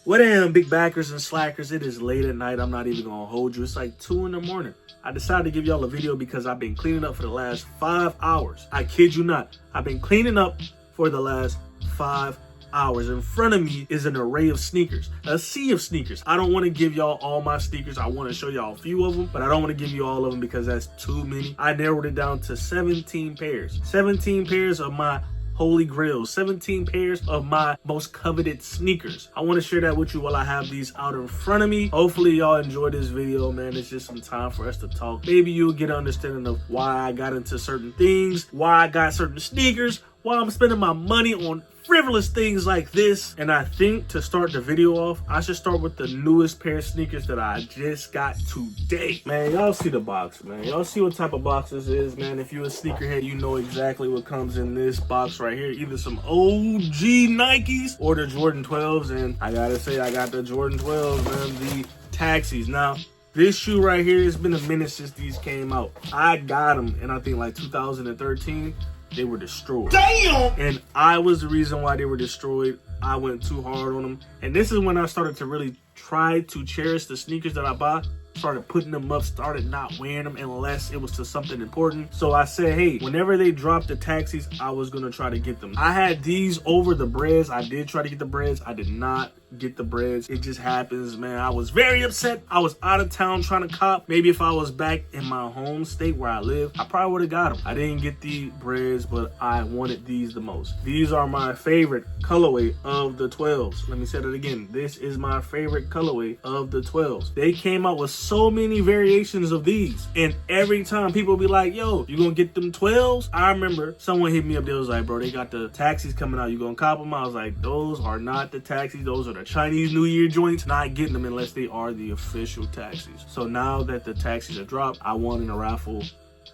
What damn big backers and slackers, it is late at night. I'm not even gonna hold you. It's like 2 in the morning. I decided to give y'all a video because I've been cleaning up for the last 5 hours. I kid you not. I've been cleaning up for the last 5 hours. In front of me is an array of sneakers, a sea of sneakers. I don't want to give y'all all my sneakers. I want to show y'all a few of them, but I don't want to give you all of them because that's too many. I narrowed it down to 17 pairs. 17 pairs of my holy grails, 17 pairs of my most coveted sneakers. I want to share that with you while I have these out in front of me. Hopefully y'all enjoy this video, man. It's just some time for us to talk. Maybe you'll get an understanding of why I got into certain things, why I got certain sneakers, why I'm spending my money on frivolous things like this. And I think to start the video off, I should start with the newest pair of sneakers that I just got today. Man, y'all see the box, man. Y'all see what type of box this is, man. If you're a sneakerhead, you know exactly what comes in this box right here. Either some OG Nikes or the Jordan 12s. And I gotta say, I got the Jordan 12s, man, the Taxis. Now, this shoe right here, it's been a minute since these came out. I got them in, I think, like 2013. They were destroyed. Damn! And I was the reason why they were destroyed. I went too hard on them. And this is when I started to really try to cherish the sneakers that I bought. Started putting them up, started not wearing them unless it was to something important. So I said, hey, whenever they dropped the Taxis, I was gonna try to get them. I had these over the Breads. I did try to get the Breads. I did not get the Breads. It just happens, man. I was very upset. I was out of town trying to cop. Maybe if I was back in my home state where I live, I probably would have got them. I didn't get the Breads, but I wanted these the most. These are my favorite colorway of the 12s. Let me say that again. This is my favorite colorway of the 12s. They came out with so many variations of these, and every time people be like, yo, you gonna get them 12s? I remember someone hit me up. They was like, bro, they got the Taxis coming out, you gonna cop them? I was like, those are not the Taxis. Those are the Chinese New Year joints. Not getting them unless they are the official Taxis. So now that the Taxis are dropped, I won in a raffle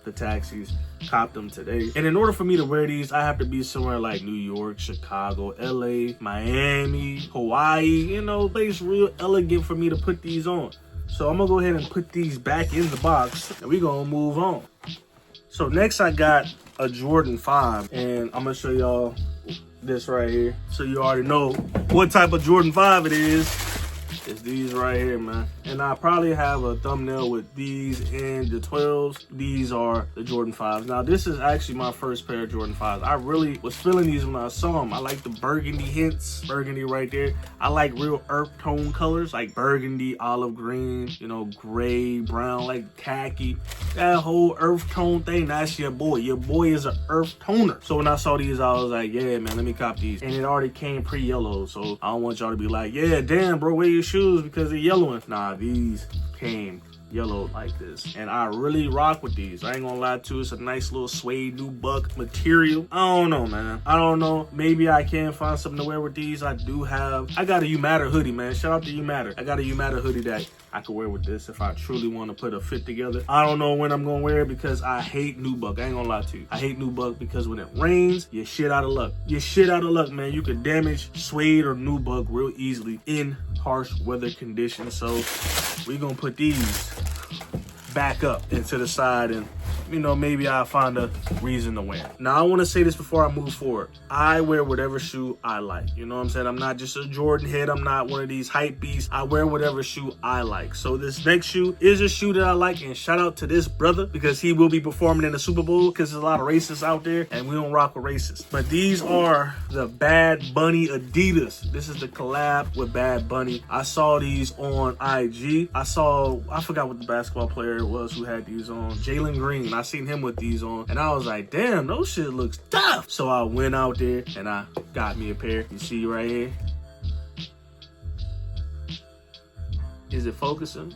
the Taxis, copped them today. And in order for me to wear these, I have to be somewhere like New York, Chicago, LA, Miami, Hawaii, you know, place real elegant for me to put these on. So I'm gonna go ahead and put these back in the box and we're gonna move on. So next I got a Jordan 5, and I'm gonna show y'all this right here. So you already know what type of Jordan 5 it is. It's these right here, man. And I probably have a thumbnail with these and the 12s. These are the Jordan 5s. Now, this is actually my first pair of Jordan 5s. I really was feeling these when I saw them. I like the burgundy hints, burgundy right there. I like real earth tone colors, like burgundy, olive green, you know, gray, brown, like khaki. That whole earth tone thing, that's your boy. Your boy is an earth toner. So when I saw these, I was like, yeah, man, let me cop these. And it already came pre-yellow, so I don't want y'all to be like, yeah, damn, bro, where your shoes because they're yellowing. Nah, these came yellow like this, and I really rock with these. I ain't gonna lie to you, it's a nice little suede nubuck material. I don't know, man. I don't know. Maybe I can find something to wear with these. I got a UMatter hoodie, man. Shout out to UMatter. I got a UMatter hoodie that I could wear with this if I truly want to put a fit together. I don't know when I'm gonna wear it because I hate nubuck. I ain't gonna lie to you. I hate nubuck because when it rains, you're shit out of luck. You're shit out of luck, man. You could damage suede or nubuck real easily in harsh weather conditions. So we're gonna put these back up into the side, and you know, maybe I'll find a reason to wear. Now, I want to say this before I move forward. I wear whatever shoe I like. You know what I'm saying? I'm not just a Jordan head. I'm not one of these hype beasts. I wear whatever shoe I like. So this next shoe is a shoe that I like, and shout out to this brother because he will be performing in the Super Bowl because there's a lot of racists out there, and we don't rock with racists. But these are the Bad Bunny Adidas. This is the collab with Bad Bunny. I saw these on IG. I forgot what the basketball player it was who had these on. Jalen Green. I seen him with these on, and I was like, damn, those shit looks tough. So I went out there and I got me a pair. You see right here? Is it focusing?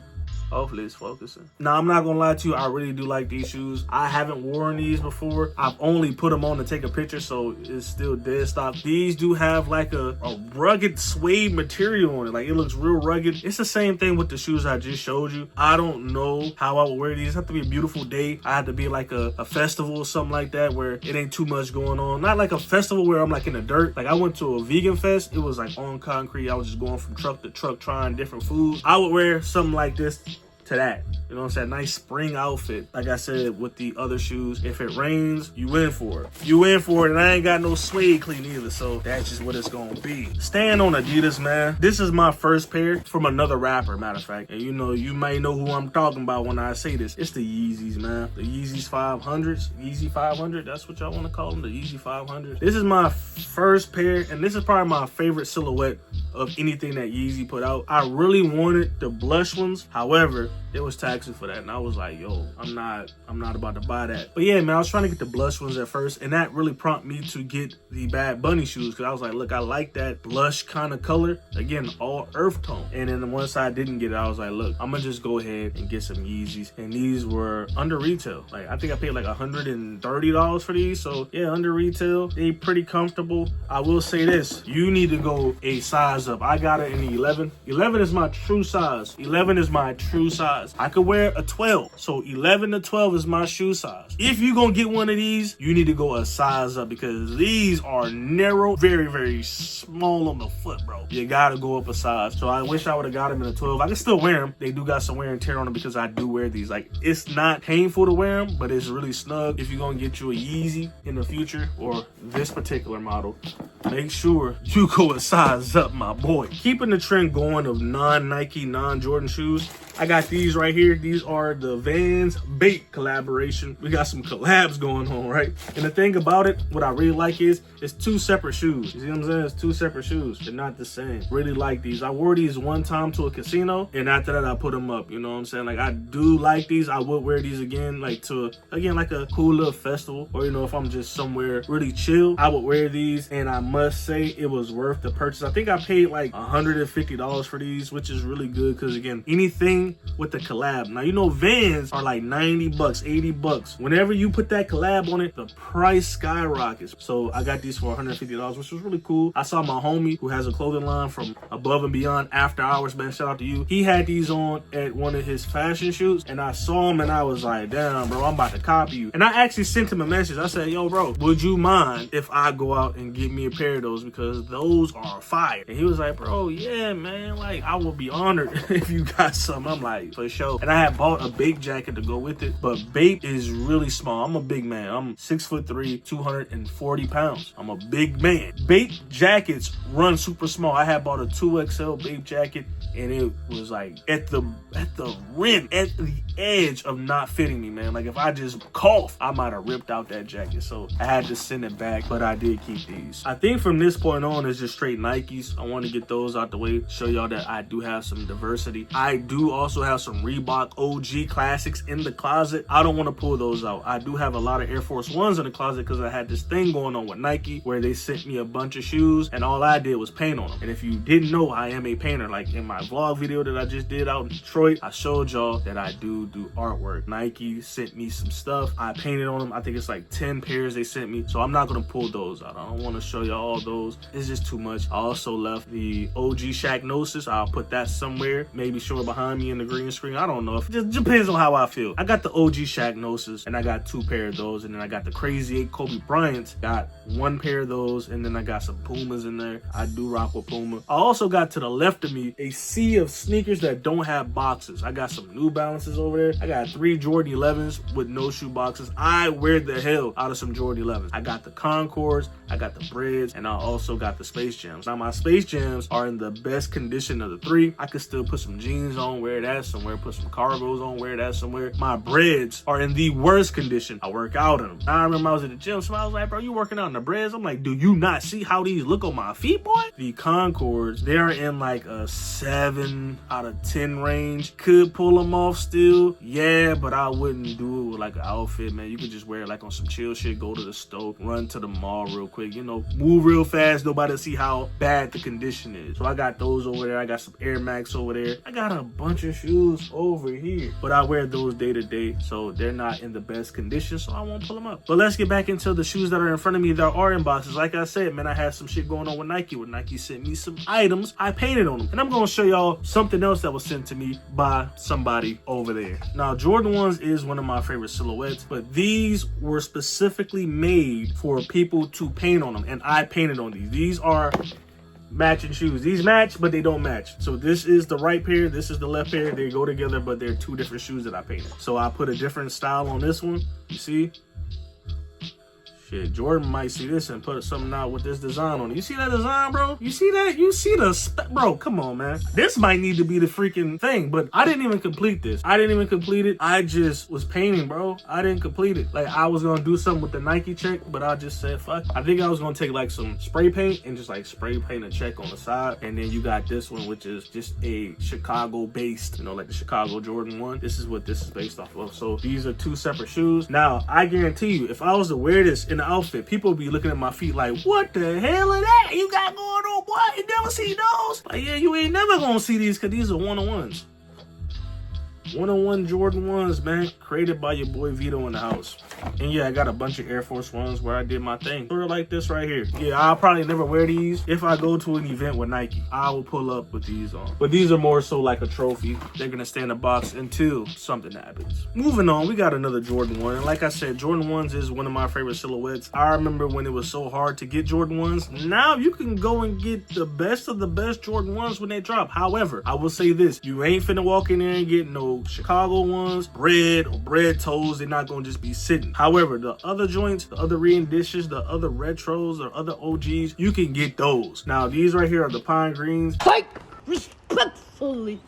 Hopefully it's focusing. Now, I'm not gonna lie to you, I really do like these shoes. I haven't worn these before. I've only put them on to take a picture, so it's still dead stock. These do have like a rugged suede material on it. Like, it looks real rugged. It's the same thing with the shoes I just showed you. I don't know how I would wear these. It have to be a beautiful day. I have to be like a festival or something like that where it ain't too much going on. Not like a festival where I'm like in the dirt. Like, I went to a vegan fest. It was like on concrete. I was just going from truck to truck trying different foods. I would wear something like this to to that. You know what I'm saying? Nice spring outfit. Like I said, with the other shoes, if it rains, you in for it. You in for it, and I ain't got no suede clean either, so that's just what it's gonna be. Staying on Adidas, man. This is my first pair from another rapper, matter of fact. And you know, you may know who I'm talking about when I say this. It's the Yeezys, man. The Yeezys 500s. Yeezy 500, that's what y'all want to call them, the Yeezy 500. This is my first pair, and this is probably my favorite silhouette of anything that Yeezy put out. I really wanted the blush ones. However, it was taxing for that, and I was like, yo, I'm not about to buy that. But yeah, man, I was trying to get the blush ones at first, and that really prompted me to get the Bad Bunny shoes, because I was like, look, I like that blush kind of color. Again, all earth tone. And then once I didn't get it, I was like, look, I'm gonna just go ahead and get some Yeezys. And these were under retail. Like, I think I paid like $130 for these. So yeah, under retail. They pretty comfortable. I will say this, you need to go a size up. I got it in the 11. 11 is my true size. 11 is my true size. I could wear a 12. So 11 to 12 is my shoe size. If you're gonna get one of these, you need to go a size up, because these are narrow, very, very small on the foot, bro. You gotta go up a size. So I wish I would have got them in a 12. I can still wear them. They do got some wear and tear on them, because I do wear these. Like, it's not painful to wear them, but it's really snug. If you're gonna get you a Yeezy in the future, or this particular model, make sure you go a size up, my boy. Keeping the trend going of non-Nike, non-Jordan shoes, I got these right here. These are the Vans Bape collaboration. We got some collabs going on, right? And the thing about it, what I really like is, it's two separate shoes. You see what I'm saying? It's two separate shoes. They're not the same. Really like these. I wore these one time to a casino, and after that, I put them up. You know what I'm saying? Like, I do like these. I would wear these again, like to, again, like a cool little festival, or, you know, if I'm just somewhere really chill, I would wear these, and I must say it was worth the purchase. I think I paid like $150 for these, which is really good, because again, anything with the collab. Now, you know, Vans are like 90 bucks, 80 bucks. Whenever you put that collab on it, the price skyrockets. So I got these for $150, which was really cool. I saw my homie who has a clothing line from Above and Beyond After Hours, man, shout out to you. He had these on at one of his fashion shoots, and I saw him and I was like, damn, bro, I'm about to copy you. And I actually sent him a message. I said, yo, bro, would you mind if I go out and get me a pair of those, because those are fire? And he was like, bro, yeah, man, like, I will be honored if you got some. I'm like, for sure. And I had bought a Bape jacket to go with it, but Bape is really small. I'm a big man. I'm 6'3", 240 pounds. I'm a big man. Bape jackets run super small. I had bought a 2XL Bape jacket, and it was like at the rim, at the edge of not fitting me, man. Like, if I just cough, I might have ripped out that jacket. So I had to send it back, but I did keep these. I think from this point on, it's just straight Nikes. I want to get those out the way, show y'all that I do have some diversity. I do also have some Reebok OG classics in the closet. I don't want to pull those out. I do have a lot of Air Force Ones in the closet, because I had this thing going on with Nike where they sent me a bunch of shoes, and all I did was paint on them. And if you didn't know, I am a painter. Like, in my vlog video that I just did out in Detroit, I showed y'all that I do artwork. Nike sent me some stuff. I painted on them. I think it's like 10 pairs they sent me. So I'm not going to pull those out. I don't want to show y'all all those. It's just too much. I also left the OG Shaq Gnosis. I'll put that somewhere. Maybe show it behind me in the green screen. I don't know. It just depends on how I feel. I got the OG Shaq Gnosis, and I got 2 pair of those. And then I got the Crazy 8 Kobe Bryant's. Got 1 pair of those. And then I got some Pumas in there. I do rock with Puma. I also got, to the left of me, a sea of sneakers that don't have boxes. I got some New Balances over there. I got 3 Jordan 11s with no shoe boxes. I wear the hell out of some Jordan 11s. I got the Concords, I got the Breads, and I also got the Space Jams. Now, my Space Jams are in the best condition of the 3. I could still put some jeans on, wear that somewhere, put some cargos on, wear that somewhere. My Breads are in the worst condition. I work out in them. I remember I was at the gym, somebody was like, bro, you working out in the Breads? I'm like, do you not see how these look on my feet, boy? The Concords, they're in like a 7 out of 10 range. Could pull them off still, yeah, but I wouldn't do it with like an outfit, man. You could just wear it like on some chill shit, go to the store, run to the mall real quick, you know, move real fast, nobody see how bad the condition is. So I got those over there. I got some Air Max over there. I got a bunch of shoes over here, but I wear those day to day, so they're not in the best condition, so I won't pull them up. But let's get back into the shoes that are in front of me that are in boxes. Like I said, man, I had some shit going on with Nike, where Nike sent me some items. I painted on them, and I'm gonna show y'all something else that was sent to me by somebody over there. Now, Jordan 1s is one of my favorite silhouettes, but these were specifically made for people to paint on them, and I painted on these. These are matching shoes. These match, but they don't match. So this is the right pair, this is the left pair. They go together, but they're two different shoes that I painted. So I put a different style on this one. You see? Shit, Jordan might see this and put something out with this design on it. You see that design, bro? You see that? You see the bro, come on, man. This might need to be the freaking thing, but I didn't even complete this. I didn't even complete it. I just was painting, bro. I didn't complete it. Like, I was gonna do something with the Nike check, but I just said, fuck. I think I was gonna take like some spray paint and just like spray paint a check on the side. And then you got this one, which is just a Chicago based, you know, like the Chicago Jordan 1. This is what this is based off of. So these are two separate shoes. Now, I guarantee you, if I was to wear this in the outfit, people would be looking at my feet like, what the hell is that you got going on, boy? You never see those? Like, yeah, you ain't never gonna see these, because these are one-on-ones. One-on-one Jordan 1s, man, created by your boy Vito in the house. And yeah, I got a bunch of Air Force 1s where I did my thing. Sort of like this right here. Yeah, I'll probably never wear these. If I go to an event with Nike, I will pull up with these on. But these are more so like a trophy. They're gonna stay in the box until something happens. Moving on, we got another Jordan 1. And like I said, Jordan 1s is one of my favorite silhouettes. I remember when it was so hard to get Jordan 1s. Now you can go and get the best of the best Jordan 1s when they drop. However, I will say this, you ain't finna walk in there and get no Chicago ones, bread or bread toes. They're not gonna just be sitting. However, the other joints, the other renditions, the other retros or other OGs, you can get those. Now these right here are the pine greens. Quite respectfully.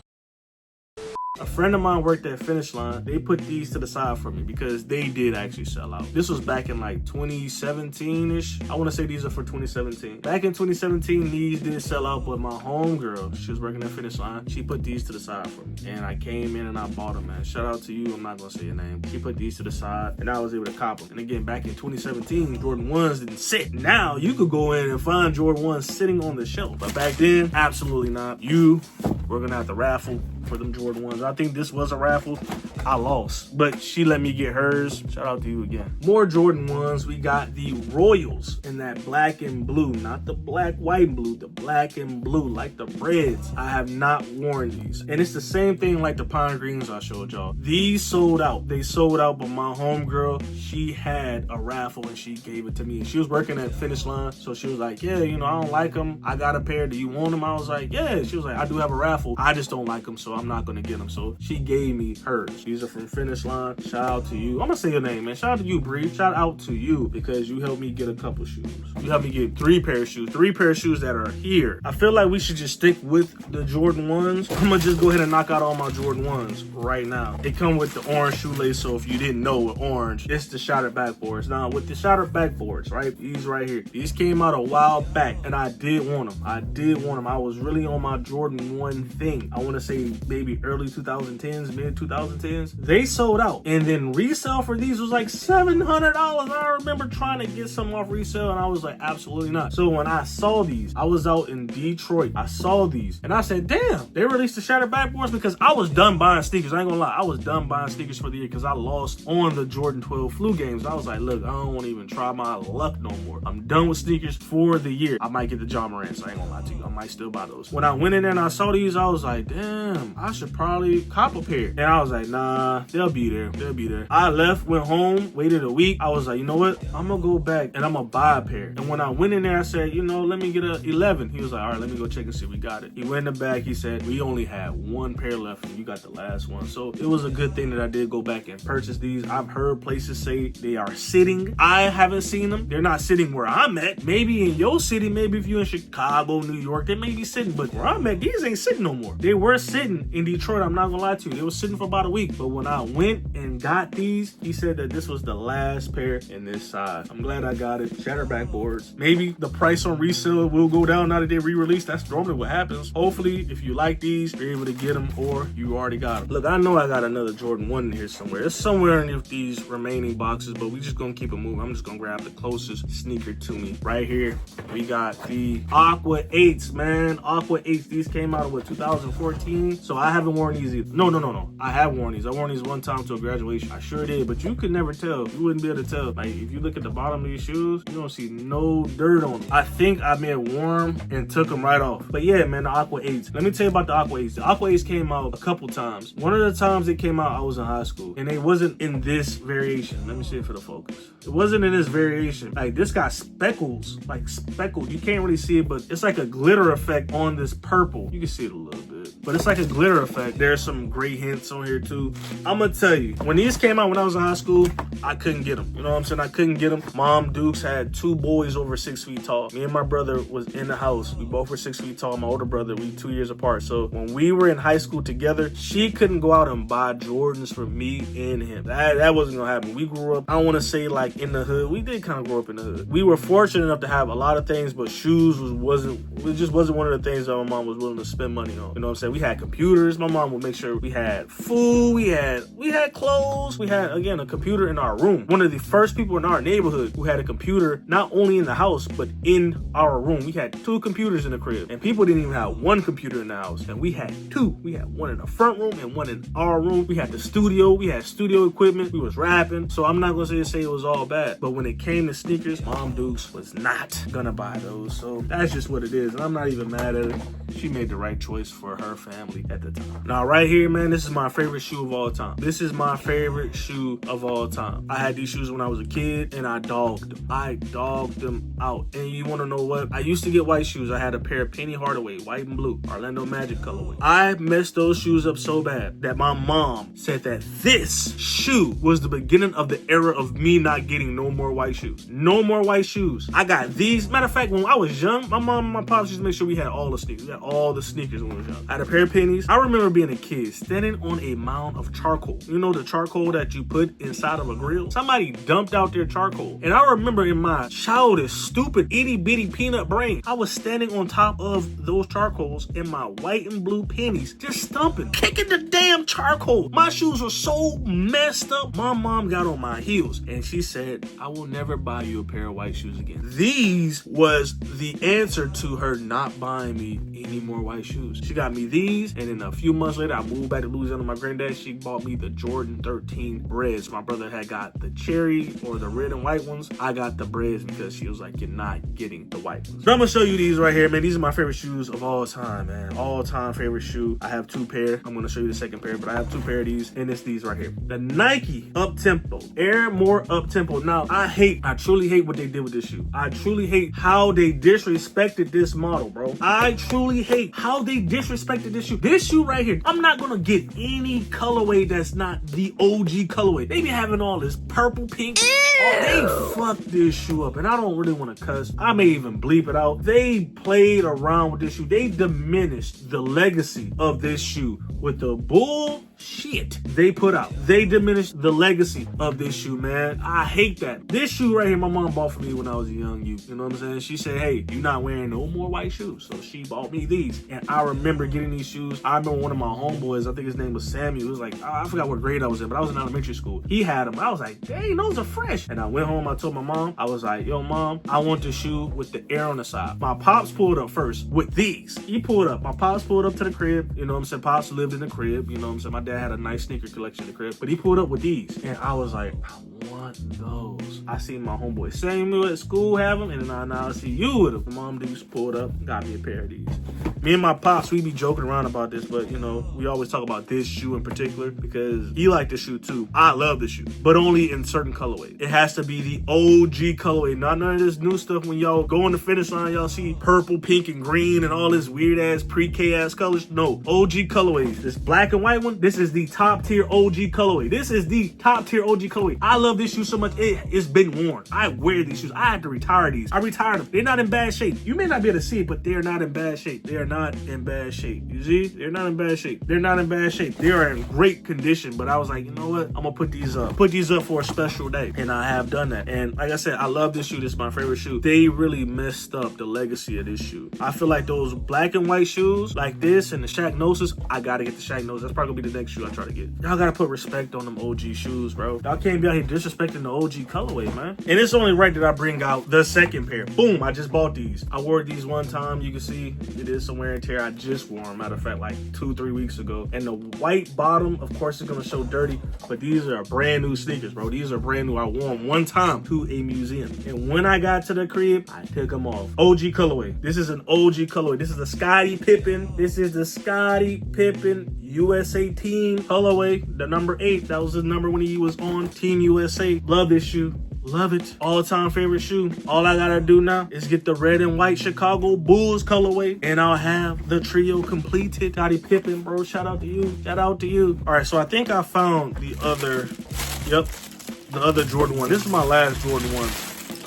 A friend of mine worked at Finish Line. They put these to the side for me because they did actually sell out. This was back in like 2017-ish. I want to say these are for 2017. Back in 2017, these did sell out, but my homegirl, she was working at Finish Line. She put these to the side for me. And I came in and I bought them, man. Shout out to you. I'm not going to say your name. She put these to the side and I was able to cop them. And again, back in 2017, Jordan 1s didn't sit. Now you could go in and find Jordan 1s sitting on the shelf. But back then, absolutely not. We're going to have to raffle for them Jordan 1s. I think this was a raffle. I lost, but she let me get hers. Shout out to you again. More Jordan 1s. We got the Royals in that black and blue, not the black, white, and blue, the black and blue, like the Reds. I have not worn these. And it's the same thing like the pine greens I showed y'all. These sold out. They sold out, but my homegirl, she had a raffle and she gave it to me. She was working at Finish Line, so she was like, yeah, you know, I don't like them. I got a pair. Do you want them? I was like, yeah. She was like, I do have a raffle. I just don't like them, so I'm not gonna get them. So she gave me hers. These are from Finish Line. Shout out to you. I'm gonna say your name, man. Shout out to you, Bree. Shout out to you because you helped me get a couple shoes. You helped me get 3 pair of shoes. 3 pair of shoes that are here. I feel like we should just stick with the Jordan 1s. I'm gonna just go ahead and knock out all my Jordan 1s right now. They come with the orange shoelace, so if you didn't know, with orange, it's the shattered backboards. Now with the shattered backboards, right? These right here. These came out a while back and I did want them. I did want them. I was really on my Jordan 1 thing. I want to say maybe early 2010s, mid 2010s. They sold out. And then resale for these was like $700. I remember trying to get some off resale and I was like, absolutely not. So when I saw these, I was out in Detroit. I saw these and I said, damn, they released the shattered backboards, because I was done buying sneakers. I ain't gonna lie. I was done buying sneakers for the year because I lost on the Jordan 12 flu games. I was like, look, I don't want to even try my luck no more. I'm done with sneakers for the year. I might get the John Morant, so I ain't gonna lie to you. I might still buy those. When I went in there and I saw these, I was like, damn, I should probably cop a pair. And I was like, nah, they'll be there. They'll be there. I left, went home, waited a week. I was like, you know what? I'm gonna go back and I'm gonna buy a pair. And when I went in there, I said, you know, let me get a 11. He was like, all right, let me go check and see if we got it. He went in the back. He said, we only had 1 pair left and you got the last one. So it was a good thing that I did go back and purchase these. I've heard places say they are sitting. I haven't seen them. They're not sitting where I'm at. Maybe in your city, maybe if you're in Chicago, New York, they may be sitting, but where I'm at, these ain't sitting no more. They were sitting in Detroit. I'm not gonna lie to you. They were sitting for about a week. But when I went and got these, he said that this was the last pair in this size. I'm glad I got it. Shattered backboards. Maybe the price on resale will go down now that they re-released. That's normally what happens. Hopefully, if you like these, you're able to get them or you already got them. Look, I know I got another Jordan 1 in here somewhere. It's somewhere in these remaining boxes, but we just gonna keep it moving. I'm just gonna grab the closest sneaker to me. Right here, we got the Aqua 8s, man. Aqua 8s. These came out of what, 2014? So So I haven't worn these either. No. I have worn these. I worn these one time to a graduation. I sure did, but you could never tell. You wouldn't be able to tell. Like, if you look at the bottom of these shoes, you don't see no dirt on them. I think I may have worn them and took them right off. But yeah, man, the Aqua 8s. Let me tell you about the Aqua 8s. The Aqua 8s came out a couple times. One of the times they came out, I was in high school, and it wasn't in this variation. Let me see it for the focus. It wasn't in this variation. Like, this got speckles, like speckled. You can't really see it, but it's like a glitter effect on this purple. You can see it a little bit, but it's like a glitter effect. There's some gray hints on here too. I'm gonna tell you, when these came out when I was in high school, I couldn't get them. You know what I'm saying? I couldn't get them. Mom Dukes had 2 boys over 6 feet tall. Me and my brother was in the house. We both were 6 feet tall. My older brother, we 2 years apart. So when we were in high school together, she couldn't go out and buy Jordans for me and him. That wasn't gonna happen. We grew up, I don't wanna say like in the hood. We did kind of grow up in the hood. We were fortunate enough to have a lot of things, but shoes just wasn't one of the things that my mom was willing to spend money on. You know what I'm saying? We had computers. My mom would make sure we had food, we had clothes, we had, again, a computer in our room. One of the first people in our neighborhood who had a computer not only in the house but in our room. We had 2 computers in the crib, and people didn't even have 1 computer in the house, and we had 2. We had one in the front room and one in our room. We had the studio. We had studio equipment. We was rapping. So I'm not gonna say it was all bad, but when it came to sneakers, Mom Dukes was not gonna buy those. So that's just what it is, and I'm not even mad at her. She made the right choice for her family at the time. Now right here, man, this is my favorite shoe of all time. This is my favorite shoe of all time. I had these shoes when I was a kid, and I dogged them. I dogged them out. And you want to know what? I used to get white shoes. I had a pair of Penny Hardaway, white and blue, Orlando Magic colorway. I messed those shoes up so bad that my mom said that this shoe was the beginning of the era of me not getting no more white shoes. No more white shoes. I got these. Matter of fact, when I was young, my mom and my pops used to make sure we had all the sneakers. We had all the sneakers when we was young. I had a pair of pennies. I remember being a kid standing on a mound of charcoal. You know the charcoal that you put inside of a grill? Somebody dumped out their charcoal. And I remember in my childish, stupid, itty bitty peanut brain, I was standing on top of those charcoals in my white and blue pennies, just stomping, kicking the damn charcoal. My shoes were so messed up. My mom got on my heels and she said, I will never buy you a pair of white shoes again. These was the answer to her not buying me any more white shoes. She got me these, and then a few months later, I moved back to Louisiana. My granddad, she bought me the Jordan 13 Reds. My brother had got the cherry or the red and white ones. I got the Reds because she was like, you're not getting the white ones. So I'm gonna show you these right here, man. These are my favorite shoes of all time, man. All time favorite shoe. I have 2 pair. I'm gonna show you the second pair, but I have 2 pair of these, and it's these right here. The Nike Up Tempo, Air More Up Tempo. Now, I truly hate what they did with this shoe. I truly hate how they disrespected this model, bro. I truly hate how they disrespected this shoe. This shoe right here, I'm not gonna get any colorway that's not the OG colorway. They be having all this purple, pink. Oh, they fucked this shoe up, and I don't really want to cuss. I may even bleep it out. They played around with this shoe. They diminished the legacy of this shoe with the bullshit they put out. They diminished the legacy of this shoe, man. I hate that. This shoe right here, my mom bought for me when I was a young youth. You know what I'm saying? She said, hey, you're not wearing no more white shoes. So she bought me these. And I remember getting these shoes. I remember one of my homeboys, I think his name was Samuel. It was like, I forgot what grade I was in, but I was in elementary school. He had them. I was like, dang, those are fresh. And I went home, I told my mom, I was like, yo, mom, I want the shoe with the air on the side. My pops pulled up first with these. He pulled up. My pops pulled up to the crib. You know what I'm saying? Pops lived in the crib. You know what I'm saying? My dad had a nice sneaker collection in the crib. But he pulled up with these. And I was like, I want those. I seen my homeboy Samuel at school have them. And then now I see you with them. Mom just pulled up, got me a pair of these. Me and my pops, we be joking around about this, but you know, we always talk about this shoe in particular because he liked the shoe too. I love the shoe, but only in certain colorways. It has to be the OG colorway, not none of this new stuff. When y'all go on the finish line, y'all see purple, pink, and green and all this weird ass pre-K ass colors. No, OG colorways. This black and white one, this is the top tier OG colorway. This is the top tier OG colorway. I love this shoe so much, it's been worn. I wear these shoes. I had to retire these. I retired them. They're not in bad shape. You may not be able to see it, but they're not in bad shape. They are not in bad shape. You see? They're not in bad shape. They're not in bad shape. They are in great condition, but I was like, you know what? I'm gonna put these up. Put these up for a special day. And I have done that. And like I said, I love this shoe. This is my favorite shoe. They really messed up the legacy of this shoe. I feel like those black and white shoes like this and the Shaq Gnosis, I gotta get the Shaq Gnosis. That's probably gonna be the next shoe I try to get. Y'all gotta put respect on them OG shoes, bro. Y'all can't be out here disrespecting the OG colorway, man. And it's only right that I bring out the second pair. Boom, I just bought these. I wore these one time. You can see it is some some wear and tear. I just wore them, matter of fact, like 2-3 weeks ago. And the white bottom, of course, is gonna show dirty, but these are brand new sneakers, bro. These are brand new. I wore them one time to a museum. And when I got to the crib, I took them off. OG colorway. This is an OG colorway. This is the Scottie Pippen. This is the Scottie Pippen USA Team colorway. The number 8. That was his number when he was on Team USA. Love this shoe. Love it. All-time favorite shoe. All I gotta do now is get the red and white Chicago Bulls colorway, and I'll have the trio completed. Scottie Pippen, bro. Shout out to you. Shout out to you. All right, so I think I found the other Jordan 1. This is my last Jordan 1.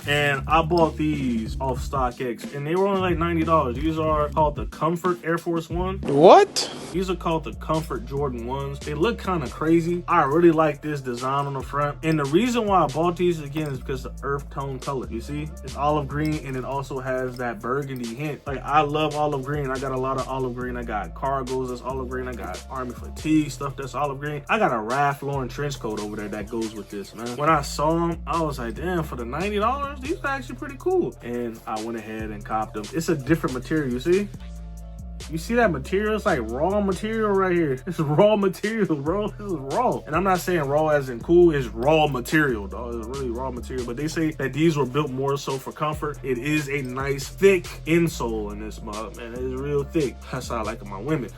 And I bought these off StockX, and they were only like $90. These are called the Comfort Air Force One. What? These are called the Comfort Jordan 1s. They look kind of crazy. I really like this design on the front. And the reason why I bought these, again, is because the earth tone color. You see? It's olive green, and it also has that burgundy hint. Like, I love olive green. I got a lot of olive green. I got cargos that's olive green. I got army fatigue stuff that's olive green. I got a Ralph Lauren trench coat over there that goes with this, man. When I saw them, I was like, damn, for the $90? These are actually pretty cool. And I went ahead and copped them. It's a different material, you see? You see that material? It's like raw material right here. It's raw material, bro. This is raw. And I'm not saying raw as in cool. It's raw material, dog. It's really raw material. But they say that these were built more so for comfort. It is a nice, thick insole in this mug, man. It is real thick. That's how I like my women.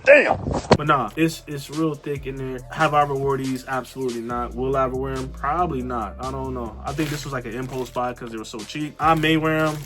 Damn. But nah, it's real thick in there. Have I ever wore these? Absolutely not. Will I ever wear them? Probably not. I don't know. I think this was like an impulse buy because they were so cheap. I may wear them.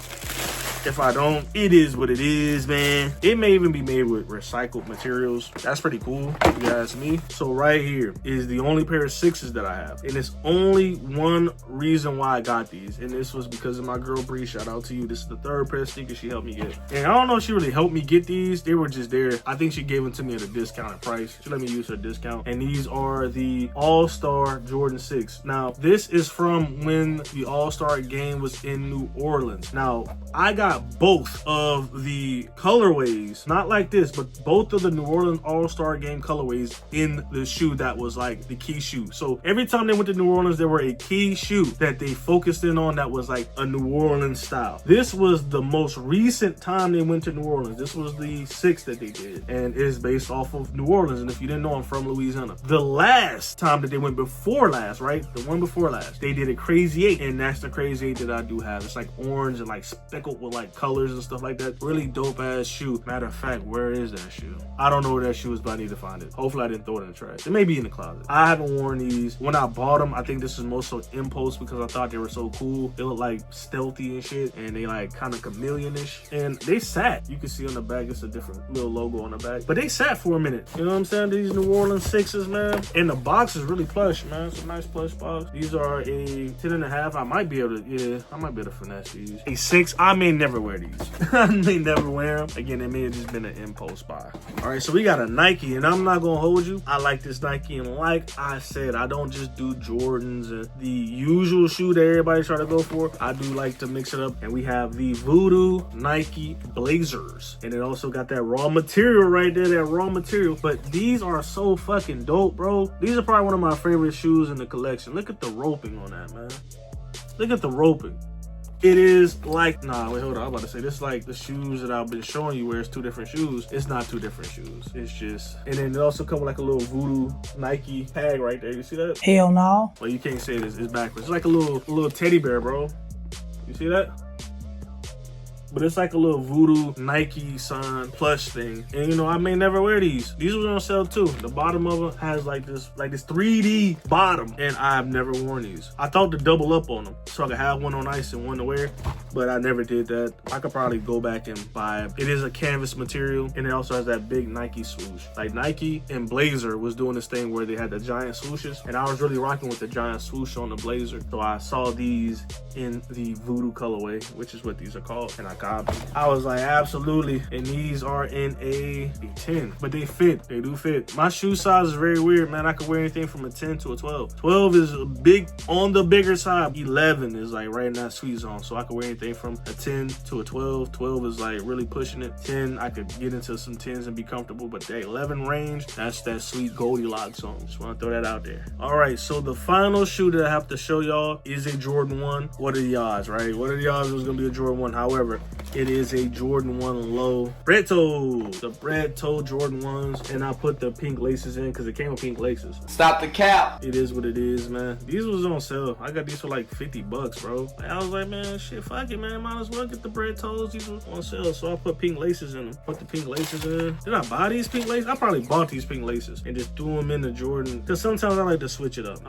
If I don't, it is what it is, man. It may even be made with recycled materials. That's pretty cool, if you ask me. So right here is the only pair of 6s that I have. And it's only one reason why I got these. And this was because of my girl Bree. Shout out to you. This is the 3rd pair of sneakers she helped me get. And I don't know if she really helped me get these. They were just there. I think she gave them to me at a discounted price. She let me use her discount. And these are the All-Star Jordan 6. Now, this is from when the All-Star game was in New Orleans. Now, I got both of the colorways, not like this, but both of the New Orleans All-Star Game colorways in the shoe that was like the key shoe. So every time they went to New Orleans, there were a key shoe that they focused in on that was like a New Orleans style. This was the most recent time they went to New Orleans. This was the 6 that they did, and it's based off of New Orleans. And if you didn't know, I'm from Louisiana. The last time that they went before last, right? The one before last, they did a Crazy 8, and that's the Crazy 8 that I do have. It's like orange and like speckled with like colors and stuff like that. Really dope ass shoe. Matter of fact, where is that shoe? I don't know where that shoe is, but I need to find it. Hopefully I didn't throw it in the trash. It may be in the closet. I haven't worn these. When I bought them, I think this is most so impulse because I thought they were so cool. They look like stealthy and shit, and they like kind of chameleon-ish. And they sat. You can see on the back, it's a different little logo on the back. But they sat for a minute. You know what I'm saying? These New Orleans 6s, man. And the box is really plush, man. It's a nice plush box. These are a 10.5. I might be able to finesse these. A 6, I may never wear these. I may never wear them. Again, it may have just been an impulse buy. All right, so we got a Nike, and I'm not gonna hold you. I like this Nike, and like I said, I don't just do Jordans and the usual shoe that everybody's trying to go for. I do like to mix it up, and we have the Voodoo Nike Blazers, and it also got that raw material right there, that raw material. But these are so fucking dope, bro. These are probably one of my favorite shoes in the collection. Look at the roping on that, man. Look at the roping. It is like, nah, wait, hold on. I'm about to say, this is like the shoes that I've been showing you where it's 2 different shoes. It's not 2 different shoes. It's just, and then it also comes with like a little Voodoo Nike tag right there. You see that? Hell no. Well, you can't say this. It's backwards. It's like a little teddy bear, bro. You see that? But it's like a little Voodoo Nike sign plush thing. And you know, I may never wear these. These were on sale too. The bottom of them has like this 3D bottom, and I've never worn these. I thought to double up on them so I could have one on ice and one to wear, but I never did that. I could probably go back and buy it. It is a canvas material, and it also has that big Nike swoosh. Like Nike and Blazer was doing this thing where they had the giant swooshes, and I was really rocking with the giant swoosh on the Blazer. So I saw these in the Voodoo colorway, which is what these are called, and I got them. I was like, absolutely. And these are in a 10, but they fit. They do fit. My shoe size is very weird, man. I could wear anything from a 10 to a 12. 12 is a big, on the bigger side. 11 is like right in that sweet zone. So I could wear anything from a 10 to a 12. 12 is like really pushing it. 10, I could get into some 10s and be comfortable, but the 11 range, that's that sweet Goldilocks zone. Just want to throw that out there. All right, so the final shoe that I have to show y'all is a Jordan 1. What are the odds, right? What are the odds it was going to be a Jordan 1? However, It is a Jordan 1 low red toe, the red toe Jordan 1s, and I put the pink laces in because it came with pink laces. Stop the cap. It is what it is, man. These was on sale. I got these for like 50 bucks, bro. Like, I was like, man, shit, fuck it, man. Might as well get the red toes. These was on sale, so I put pink laces in them. Put the pink laces in. Did I buy these pink laces? I probably bought these pink laces and just threw them in the Jordan. Because sometimes I like to switch it up.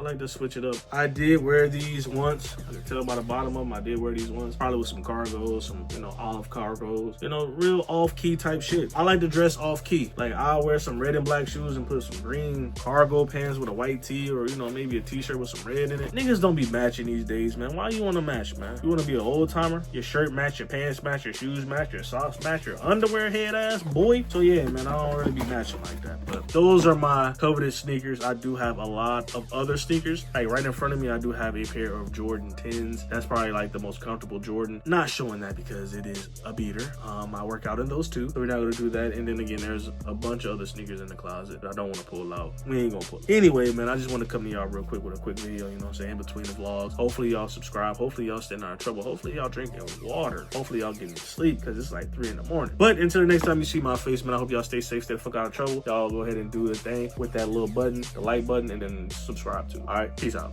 I did wear these once. I can tell by the bottom of them, I did wear these once. Probably with some cargos, some, olive cargos. Real off-key type shit. I like to dress off-key. Like, I'll wear some red and black shoes and put some green cargo pants with a white tee, or, maybe a t-shirt with some red in it. Niggas don't be matching these days, man. Why you want to match, man? You want to be an old-timer? Your shirt match, your pants match, your shoes match, your socks match, your underwear head-ass boy? So, yeah, man, I don't really be matching like that. But those are my coveted sneakers. I do have a lot of other sneakers. Like, right in front of me, I do have a pair of Jordan 10s. That's probably, like, the most comfortable Jordan. Not showing that because it is a beater. I work out in those too, so we're not gonna do that. And then again, there's a bunch of other sneakers in the closet that I don't want to pull out. We ain't gonna pull. Anyway, man, I just want to come to y'all real quick with a quick video, you know what I'm saying, in between the vlogs. Hopefully y'all subscribe. Hopefully y'all staying out of trouble. Hopefully y'all drinking water. Hopefully y'all getting sleep because it's like 3 in the morning. But until the next time you see my face, man, I hope y'all stay safe, stay the fuck out of trouble. Y'all go ahead and do the thing with that little button, the like button, and then subscribe too. All right, peace out.